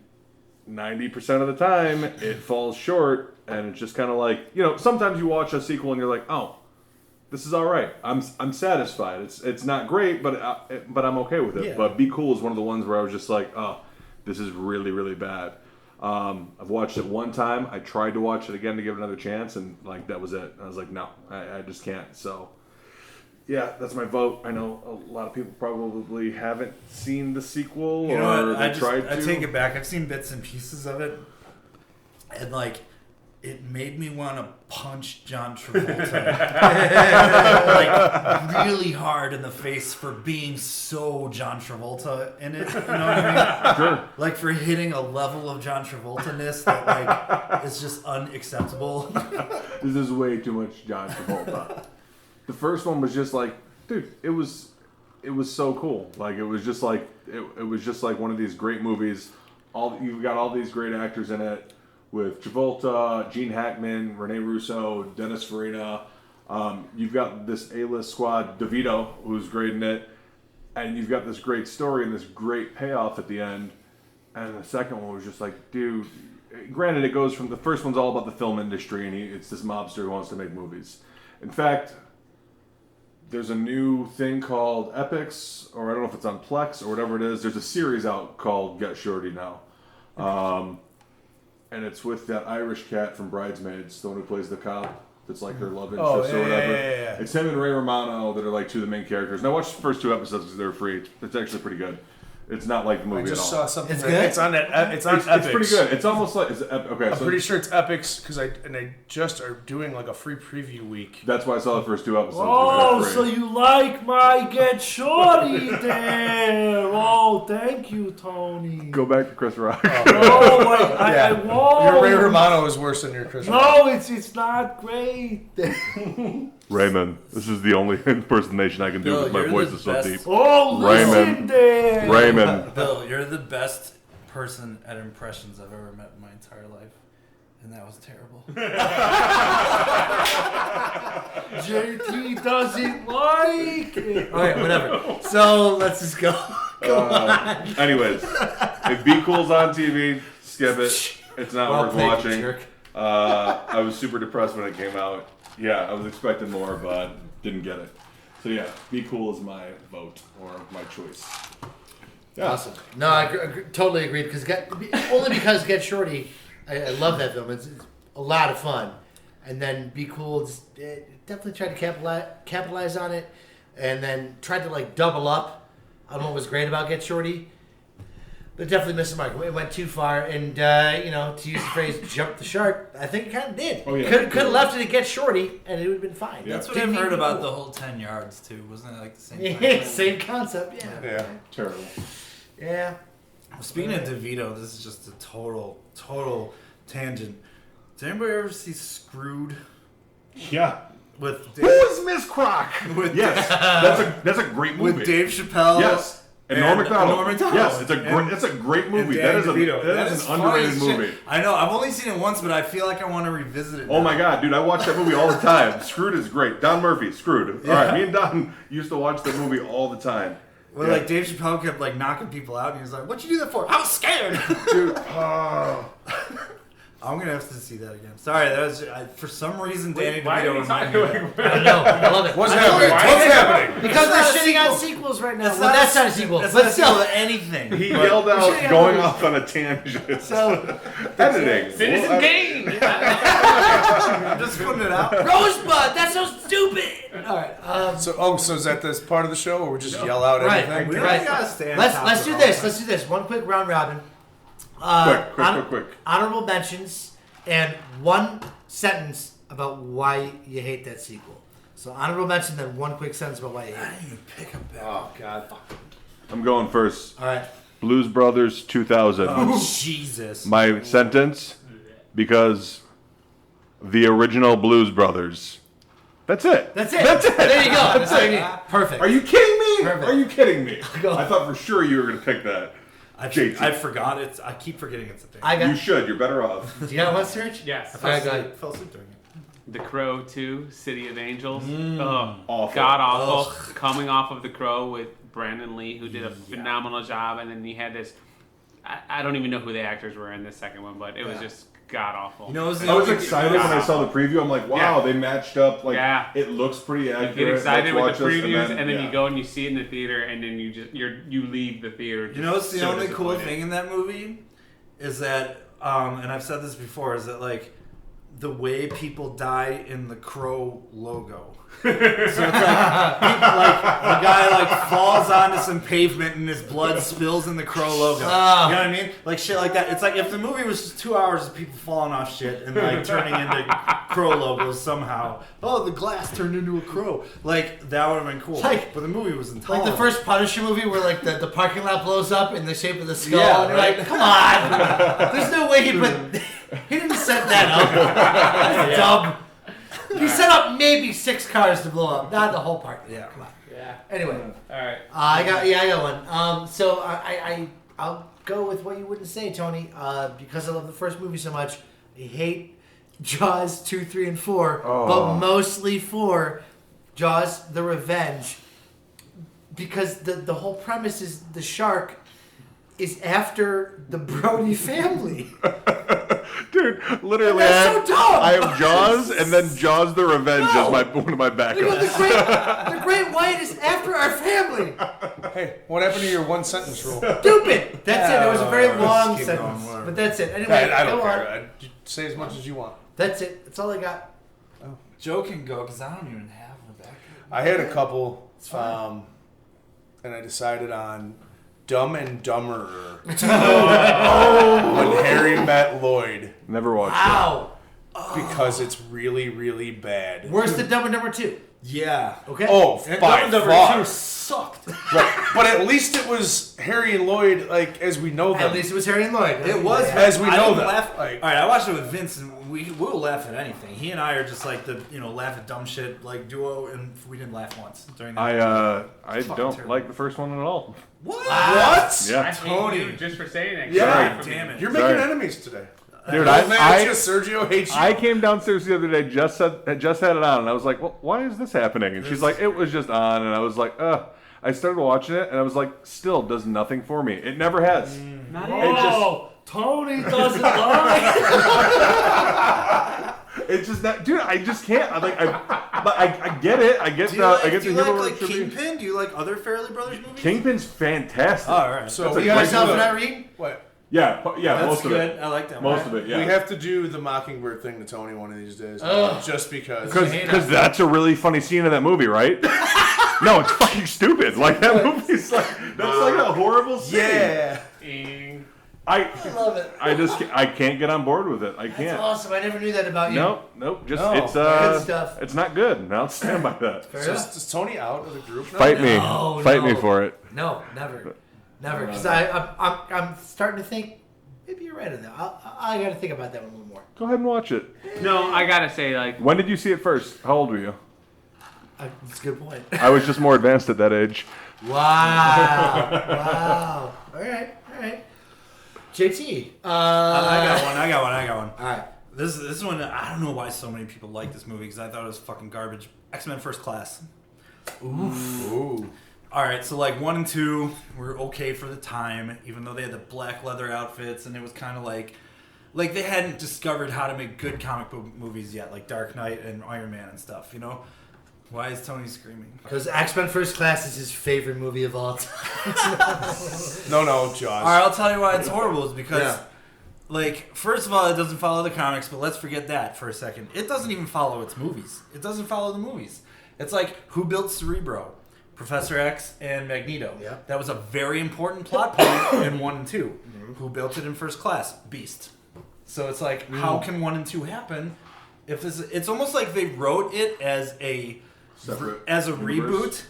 90% of the time, it falls short, and it's just kind of like, you know, sometimes you watch a sequel and you're like, oh, this is all right. I'm satisfied. It's not great, but I'm okay with it. Yeah. But Be Cool is one of the ones where I was just like, oh, this is really, really bad. I've watched it one time. I tried to watch it again to give it another chance, and like that was it. I was like, no, I just can't. So, yeah, that's my vote. I know a lot of people probably haven't seen the sequel, You know or what? they I tried to. take it back. I've seen bits and pieces of it, and like, it made me want to punch John Travolta like really hard in the face for being so John Travolta in it. You know what I mean? Sure. Like for hitting a level of John Travolta-ness that like is just unacceptable. This is way too much John Travolta. The first one was just like, dude, it was it was so cool. Like it was just like one of these great movies. You've got all these great actors in it with Travolta, Gene Hackman, Rene Russo, Dennis Farina. You've got this A-list squad, DeVito, who's great in it, and you've got this great story and this great payoff at the end. And the second one was just like, dude. Granted, it goes from the first one's all about the film industry, and it's this mobster who wants to make movies. In fact, there's a new thing called Epics, or I don't know if it's on Plex or whatever it is. There's a series out called Get Shorty now, and it's with that Irish cat from Bridesmaids, the one who plays the cop. That's like her love interest or whatever. Yeah. It's him and Ray Romano that are like two of the main characters. And I watched the first 2 episodes because they were free. It's actually pretty good. It's not like the movie I just at all. saw something. It's that- good? It's on that. It's on It's Epics. pretty good. It's almost like okay. I'm So pretty sure it's Epics because they just are doing like a free preview week. that's why I saw the first 2 episodes. Oh, They're so free. you like my Get Shorty there? Oh, thank you, Tony. Go back to Chris Rock. Oh, I won't. Your Ray Romano is worse than your Chris. No, it's not great. Raymond, this is the only impersonation I can do Bill, because my you're voice the is so best. deep. Oh, listen Raymond. there. Raymond. Bill, you're the best person at impressions I've ever met in my entire life. And that was terrible. JT doesn't like it. All right, whatever. So let's just go. Anyways, if Be Cool's on TV, skip it. It's not Well worth played, watching. jerk. I was super depressed when it came out. Yeah, I was expecting more, but didn't get it. So yeah, Be Cool is my vote or my choice. Yeah. Awesome. No, I totally agree because only because Get Shorty, I love that film. It's a lot of fun, and then Be Cool definitely tried to capitalize on it, and then tried to like double up on what was great about Get Shorty. But definitely missed the mark. It went too far, and to use the phrase "jump the shark," I think it kind of did. Oh, yeah. Could have left it at Get Shorty, and it would have been fine. Yeah. That's what Didn't I've heard need about Be the Cool. whole 10 yards, too. Wasn't it like the same Yeah, thing? same concept. Yeah. Yeah. Terrible. Yeah. Speaking of DeVito, this is just a total tangent. Did anybody ever see Screwed Yeah. with Who is Miss Croc? With Yes, that's a great movie. with Dave Chappelle? Yes. And Norm Macdonald. Norm Macdonald. Yes, it's a great movie. And That is Danny DeVito. that is an funny underrated as shit. movie. I know. I've only seen it once, but I feel like I want to revisit it. Oh now. my god, dude, I watch that movie all the time. Screwed is great. Don Murphy, Screwed. All right, me and Don used to watch that movie all the time. Well, like Dave Chappelle kept like knocking people out, and he was like, "What'd you do that for?" I was scared. Dude, I'm gonna have to see that again. Sorry, that was for some reason Danny Why are DeVito we reminded me. talking of that. I know. I love it. What's I told happening? you, What's it's- happening? Because It's not they're a shitting on sequel. sequels right now. It's Well, that's not a sequel. That's But not a sequel still, to anything. he But- yelled out shitting on going movies. off on a tangent. so Editing. Citizen Well, Kane! I'm just putting it out. Rosebud. That's so stupid. All right. So is that this part of the show, or we just yell out Right. everything? We Right. don't gotta stay on Let's topic do all this. the Let's do this. One quick round robin. Quick. Honorable mentions and one sentence about why you hate that sequel. So honorable mention, then one quick sentence about why you hate I it. didn't even pick up that. Oh God. I'm going first. All right. Blues Brothers 2000. Jesus. My sentence, because the original Blues Brothers. That's it. That's it. There you go. That's all you need. Perfect. Are you kidding me? Perfect. Are you kidding me? Go. I thought for sure you were going to pick that. I JT. forgot it. I keep forgetting it's a thing. I got. You should. You're better off. Do you know what, Serge? Yes. All right, go ahead. fell asleep doing it. The Crow 2, City of Angels. Awful. God awful. Coming off of The Crow with Brandon Lee, who did a phenomenal job, and then he had this. I don't even know who the actors were in this second one, but it was just god awful. You know, it was the I was only- excited when I saw the preview. I'm like, wow, Yeah. they matched up. Like, Yeah. it looks pretty you accurate. get excited Let's with the watch this, previews, and then yeah. you go and you see it in the theater, and then you leave the theater. You know what's the so only cool disappointed. thing in that movie is that, and I've said this before, is that like the way people die in the Crow logo. So it's like, the guy like falls onto some pavement and his blood spills in the Crow logo. You know what I mean? Like shit like that. It's like if the movie was just 2 hours of people falling off shit and like turning into Crow logos somehow. Oh, the glass turned into a crow. Like that would have been cool. Like- but the movie was intolerable. Like the first Punisher movie where like the parking lot blows up in the shape of the skull, Yeah, and you're right. like, come on, there's no way he didn't set that up. That's dumb. He set up maybe 6 cars to blow up, not the whole park. Yeah. Come on. Yeah. Anyway, All right. I got one. So I'll go with what you wouldn't say, Tony. Because I love the first movie so much, I hate Jaws 2, 3, and 4, but mostly 4, Jaws: The Revenge, because the whole premise is the shark is after the Brody family. Dude, literally, That's so dumb. I have Jaws, and then Jaws: The Revenge No. is one of my backups. The great white is after our family. Hey, what happened to your one sentence rule? Stupid. That's it. It was a very let's long keep sentence, going, whatever. but that's it. Anyway, I don't go care. on. Say as much as you want. That's it. That's all I got. Joe can go because I don't even have a backup. I had a couple, fine. and I decided on Dumb and Dumber. When Harry met Lloyd, Never watched Wow. because it's really, really bad. Worse than Dumb and Dumber 2. Yeah. Okay. Oh, And by Dumb and Dumber far. 2 sucked. Right. But at least it was Harry and Lloyd, like, as we know them. At least it was Harry and Lloyd. It was. As we I know didn't them. laugh. Like- All right, I watched it with Vince, and we'll laugh at anything. He and I are just like the laugh at dumb shit like duo, and we didn't laugh once during that. I fucking don't terrible. like the first one at all. What? What? I Yeah, hate Tony. you just for saying that. Yeah. Sorry. Damn it. You're making Sorry. enemies today. dude, Old man, I Sergio hates you. I came downstairs the other day, just had it on, and I was like, well, why is this happening? And she's like, it was just on, and I was like, I started watching it, and I was like, still does nothing for me. It never has. Not It just, Tony doesn't lie. it's just that, dude. I just can't. I get it. I get Do the. you like, I get do the you humor. like should be- Kingpin? Do you like other Fairly Brothers movies? Kingpin's fantastic. Oh, all right. So That's a we You got great yourself movie. an Irene? What? Yeah, That's most good. of it. I like that Most one. of it, yeah. We have to do the Mockingbird thing to Tony one of these days. Ugh. Just because. Because that's a really funny scene in that movie, right? No, it's fucking stupid. Like that movie's like that's like a horrible scene. Yeah. I love it. I can't get on board with it. I That's can't. awesome. I never knew that about you. Nope. Just No, it's good stuff. it's not good. And I'll stand by that. Fair So enough. is Tony out of the group now? Fight me. No, Fight me no. for it. No, never. Because I'm starting to think maybe you're right on that. I got to think about that one a little more. Go ahead and watch it. No, I gotta say, like, When did you see it first? How old were you? That's a good point. I was just more advanced at that age. Wow. All right. JT. I got one. All right. This one, I don't know why so many people like this movie because I thought it was fucking garbage. X-Men First Class. Ooh. All right, so like 1 and 2 were okay for the time, even though they had the black leather outfits, and it was kind of like they hadn't discovered how to make good comic book movies yet, like Dark Knight and Iron Man and stuff. You know, why is Tony screaming? Because X-Men First Class is his favorite movie of all time. No, Jaws. All right, I'll tell you why it's horrible. Is because, Yeah. like, first of all, it doesn't follow the comics, but let's forget that for a second. It doesn't even follow its movies. It doesn't follow the movies. It's like, who built Cerebro? Professor X and Magneto. Yeah. That was a very important plot point in 1 and 2. Who built it in First Class? Beast. So it's like, how can 1 and 2 happen? If this, it's almost like they wrote it as a Separate reboot,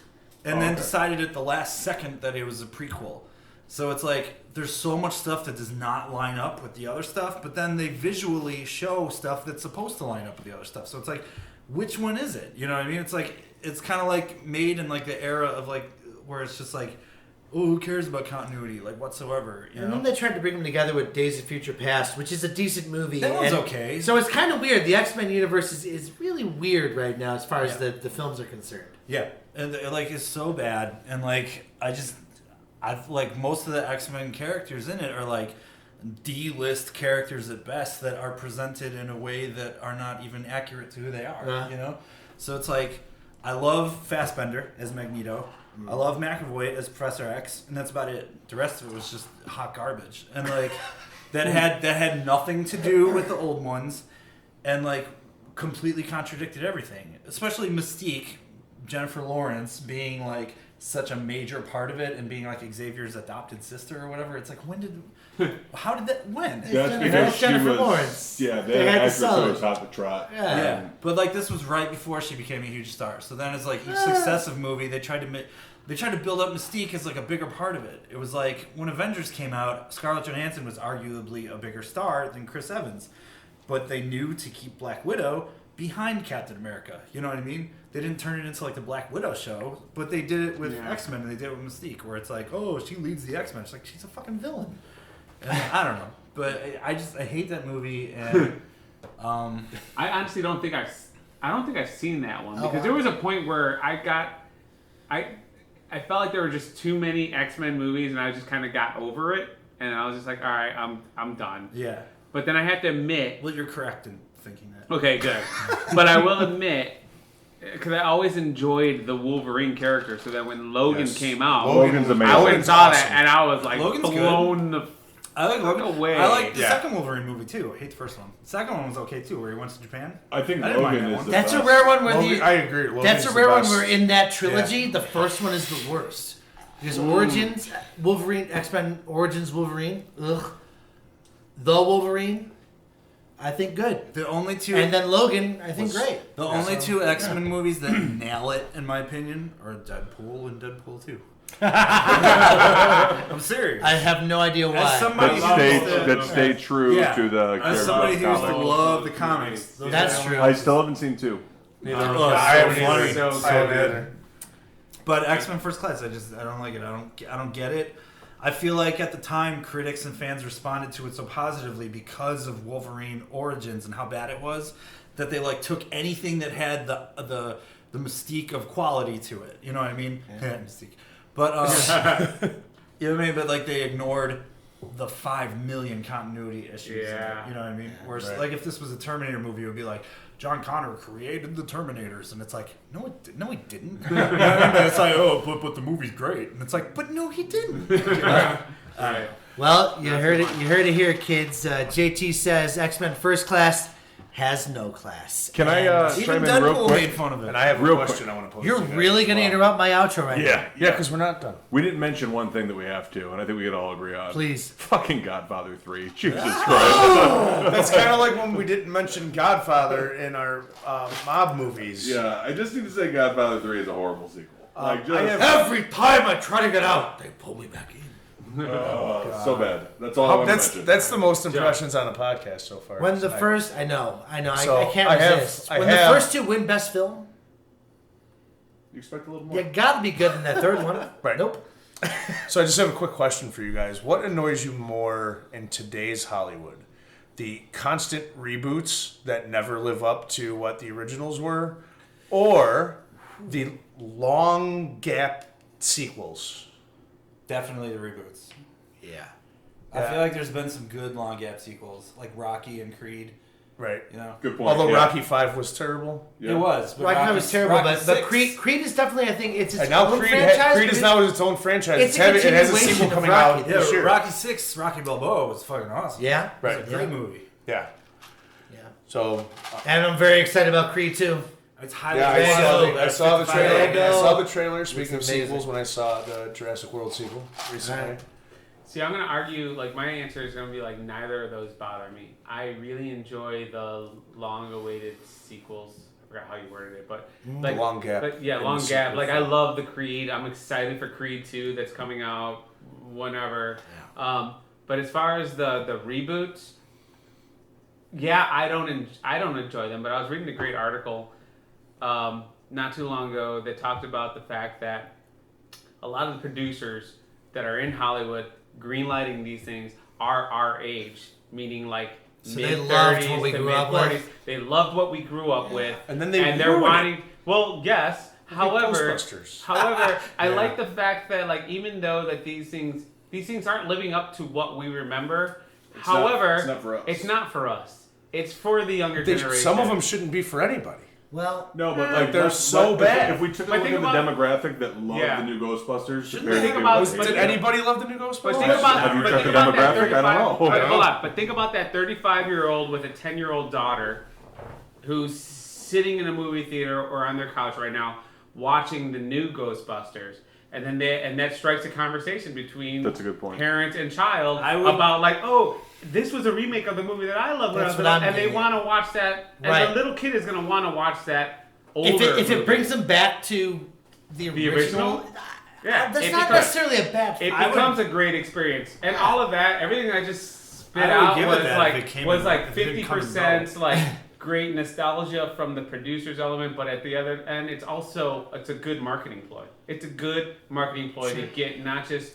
and Oh, then okay. decided at the last second that it was a prequel. So it's like there's so much stuff that does not line up with the other stuff, but then they visually show stuff that's supposed to line up with the other stuff. So it's like, which one is it? You know what I mean? It's like it's kind of like made in like the era of like where it's just like, oh, who cares about continuity like whatsoever? You And know? then they tried to bring them together with Days of Future Past, which is a decent movie. That one's and okay. So it's kind of weird. The X-Men universe is really weird right now as far as Yeah. the films are concerned. Yeah, and like it's so bad, and like I've like most of the X-Men characters in it are like D-list characters at best that are presented in a way that are not even accurate to who they are. Yeah. You know, so it's like I love Fassbender as Magneto. I love McAvoy as Professor X, and that's about it. The rest of it was just hot garbage, and like that had nothing to do with the old ones, and like completely contradicted everything. Especially Mystique, Jennifer Lawrence being like such a major part of it, and being like Xavier's adopted sister or whatever. It's like how did that when? That's Jennifer- because she Jennifer was. Lawrence. Yeah, They that had to actress sell it. was hot to trot. Yeah, but like this was right before she became a huge star. So then it's like each successive movie they tried to build up Mystique as like a bigger part of it. It was like when Avengers came out, Scarlett Johansson was arguably a bigger star than Chris Evans, but they knew to keep Black Widow behind Captain America. You know what I mean? They didn't turn it into like the Black Widow show, but they did it with X-Men and they did it with Mystique, where it's like, oh, she leads the X-Men. It's like, she's a fucking villain. And I don't know, but I hate that movie. And I honestly don't think I've seen that one, Oh, because wow. there was a point where I felt like there were just too many X-Men movies, and I just kind of got over it, and I was just like, all right, I'm done. yeah, But then I have to admit, well, you're correct in thinking that. okay, good. But I will admit, because I always enjoyed the Wolverine character, so that when Logan Yes. came out, Logan's amazing. I went and Logan's saw awesome. that, and I was like Logan's blown the I like fuck Logan. away. I like the Yeah. second Wolverine movie too. I hate the first one. The second one was okay too, where he went to Japan. I think I didn't mind Logan that is one. the That's best. a rare one where Logan, the. I agree. Logan's That's a the rare one best. where in that trilogy, the first one is the worst. Because Origins, Wolverine, X-Men Origins Wolverine, ugh. The Wolverine, I think good. The only two, And then Logan, I think great. the only two X-Men movies that nail it, in my opinion, are Deadpool and Deadpool 2. I'm serious. I have no idea why. As somebody That stay true Yeah. to the As character somebody who used to comic. love the comics, those That's are- true. I still haven't seen 2. Neither. Oh, I haven't so either. funny. So I haven't good. either. But X-Men First Class, I don't like it. I don't get it. I feel like at the time, critics and fans responded to it so positively because of Wolverine Origins and how bad it was, that they like took anything that had the mystique of quality to it. You know what I mean? Yeah, mystique. But you know what I mean? But like they ignored the 5 million continuity issues. Yeah. You know what I mean? Whereas Right. like if this was a Terminator movie, it would be like John Connor created the Terminators, and it's like no, he didn't. You know what I mean? But it's like but the movie's great, and it's like but no, he didn't. Alright. Well, you heard it. You heard it here, kids. JT says X-Men First Class has no class. Can I And Even chime in real Deadpool quick? made fun of it. And I have Real a question I want to pose. You're to you guys really as going to well. interrupt my outro right now? Yeah, because we're not done. We didn't mention one thing that we have to, and I think we could all agree on. Please. Fucking Godfather 3. Jesus Christ. That's kind of like when we didn't mention Godfather in our mob movies. Yeah, I just need to say Godfather 3 is a horrible sequel. Like, just, I have- Every time I try to get out, they pull me back in. so bad. That's all I want to mention. That's the most impressions on a podcast so far. When the tonight. first, I know, So, I can't I have- resist. I When have- the first two win Best Film, You expect a little more? you gotta be good in that third one. Right. Nope. So I just have a quick question for you guys. What annoys you more in today's Hollywood? The constant reboots that never live up to what the originals were, or the long gap sequels? Definitely the reboots. Yeah. I Yeah. feel like there's been some good long gap sequels, like Rocky and Creed. Right. You know, Good point. Although yeah. Rocky 5 was terrible. Yeah. it was. But Rocky Rocky was terrible, Rocky but 6 Creed is definitely, I think, it's its And now own Creed, franchise. Creed is now its own franchise. It's a It has a continuation sequel of coming Rocky. out Yeah, this year. Rocky 6, Rocky Balboa was fucking awesome. Yeah. Right. It's a great movie. Yeah. Yeah. So And I'm very excited about Creed too. It's highly yeah, There I saw the trailer. There you I go. saw the trailer. Speaking of It's amazing. sequels, when I saw the Jurassic World sequel recently. Right. See, I'm gonna argue. Like my answer is gonna be like neither of those bother me. I really enjoy the long-awaited sequels. I forgot how you worded it, but like long gap. But yeah, in long the gap. sequel Like I film. love the Creed. I'm excited for Creed 2 that's coming out whenever. But as far as the reboots, yeah, I don't enjoy them. But I was reading a great article not too long ago that talked about the fact that a lot of the producers that are in Hollywood greenlighting these things are our age, meaning like So they mid loved 30s what we to grew mid up with. 40s. They loved what we grew up with, And then they they're ruin it. wanting. Well, yes. However, Ghostbusters. I Yeah. like the fact that like even though that these things aren't living up to what we remember. It's however, not for us. It's not for us. It's for the younger They- generation. some of them shouldn't be for anybody. Well, No, but Like, they're so bad. If we took a But look think at the about- demographic that loved Yeah. the new Ghostbusters, Shouldn't compared think to about- what- but Did think- anybody love the new Ghostbusters? But think about Have you but checked think the about that demographic? I don't know. 35 Hold on, but think about that 35-year-old with a 10-year-old daughter who's sitting in a movie theater or on their couch right now watching the new Ghostbusters, and then that strikes a conversation between That's a good point. parent and child I would- about like, oh, this was a remake of the movie that I loved when I That's was what little, I'm and they getting at. want to watch that. And Right. the little kid is going to want to watch that older. if it movie. brings them back to the original? Yeah, that's it not becomes- necessarily a bad. It I would- becomes a great experience, and all of that, everything I just spit I would out give it was that if it came in- like if it didn't come in 50% like great nostalgia from the producer's element, but at the other end, it's a good marketing ploy. It's a good marketing ploy to get not just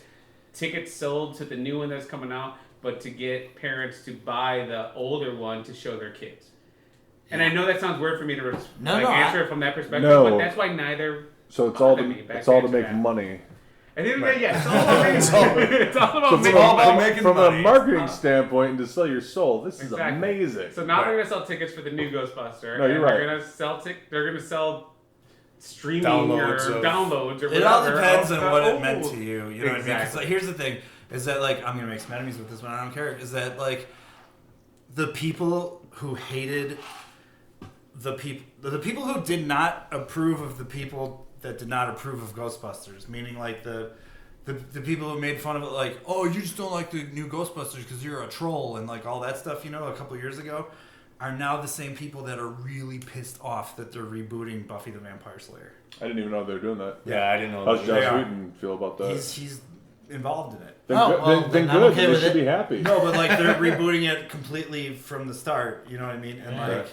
tickets sold to the new one that's coming out, but to get parents to buy the older one to show their kids. And I know that sounds weird for me to answer it from that perspective, but that's why neither. So it's all to make money. At the end of the day, yeah, it's all about making From money. a marketing standpoint and to sell your soul, this is amazing. So now they're gonna sell tickets for the new Ghostbuster. No, you're right. They're gonna sell they're gonna sell streaming downloads or downloads or whatever. It all depends on what it old. meant to you. You know what I mean? 'Cause, like, here's the thing: is that like I'm gonna make some enemies with this one. I don't care. Is that like the people who hated the people who did not approve of the people that did not approve of Ghostbusters, meaning like the people who made fun of it, like, oh, you just don't like the new Ghostbusters because you're a troll and like all that stuff, you know, a couple years ago, are now the same people that are really pissed off that they're rebooting Buffy the Vampire Slayer. I didn't even know they were doing that. Yeah, I didn't know. How's that. Joss Whedon feel about that? He's involved in it. Then I'm good. okay They with should it. be happy. No, but like they're rebooting it completely from the start. You know what I mean? And like,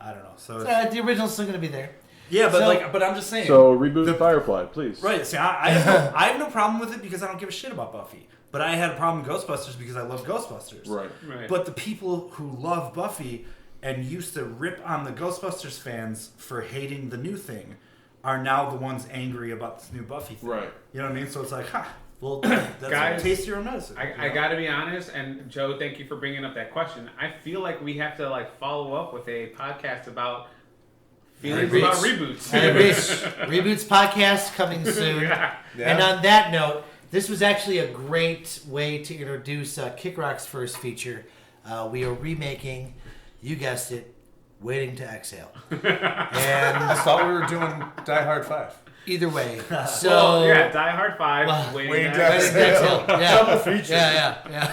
I don't know. So The original's still going to be there. yeah, but So- but I'm just saying. So reboot Firefly, please. Right. See, I have no problem with it because I don't give a shit about Buffy. But I had a problem with Ghostbusters because I love Ghostbusters. Right. But the people who love Buffy and used to rip on the Ghostbusters fans for hating the new thing are now the ones angry about this new Buffy thing. Right. You know what I mean? So it's like, well, that's Guys, taste your own medicine. I got to be honest, and Joe, thank you for bringing up that question. I feel like we have to like follow up with a podcast about feelings Reboots. about reboots. Reboots podcast coming soon. Yeah. And on that note, this was actually a great way to introduce Kick Rock's first feature. We are remaking, you guessed it, Waiting to Exhale. And I thought we were doing Die Hard 5. either way, so Well, yeah, Die Hard 5, Well, Waiting Waiting to to Waiting to Exhale. Exhale. Yeah. Double feature. Yeah.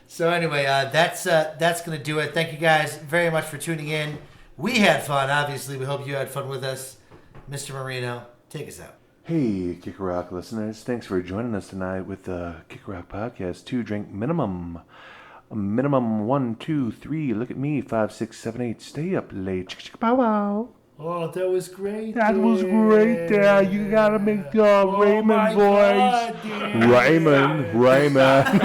So anyway, that's gonna do it. Thank you guys very much for tuning in. We had fun. Obviously, we hope you had fun with us. Mr. Marino, take us out. Hey, Kick Rock listeners. Thanks for joining us tonight with the Kick Rock Podcast 2 Drink Minimum. A minimum 1, 2, 3. Look at me. 5, 6, 7, 8. Stay up late. Chicka chicka pow wow. Oh, that was great. That was great there. You gotta make the Raymond voice. Raymond.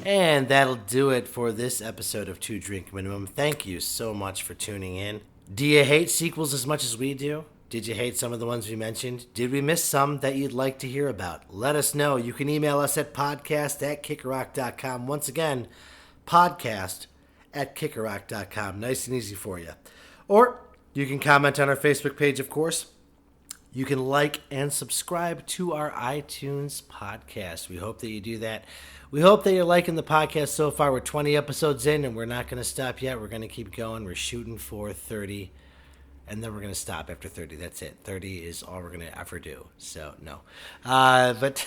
And that'll do it for this episode of 2 Drink Minimum. Thank you so much for tuning in. Do you hate sequels as much as we do? Did you hate some of the ones we mentioned? Did we miss some that you'd like to hear about? Let us know. You can email us at podcast@kickerrock.com. Once again, podcast@kickerrock.com. Nice and easy for you. Or you can comment on our Facebook page, of course. You can like and subscribe to our iTunes podcast. We hope that you do that. We hope that you're liking the podcast so far. We're 20 episodes in, and we're not going to stop yet. We're going to keep going. We're shooting for 30, and then we're going to stop after 30. That's it. 30 is all we're going to ever do. So, no. But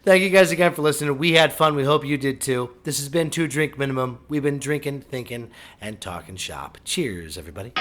thank you guys again for listening. We had fun. We hope you did, too. This has been 2 Drink Minimum. We've been drinking, thinking, and talking shop. Cheers, everybody.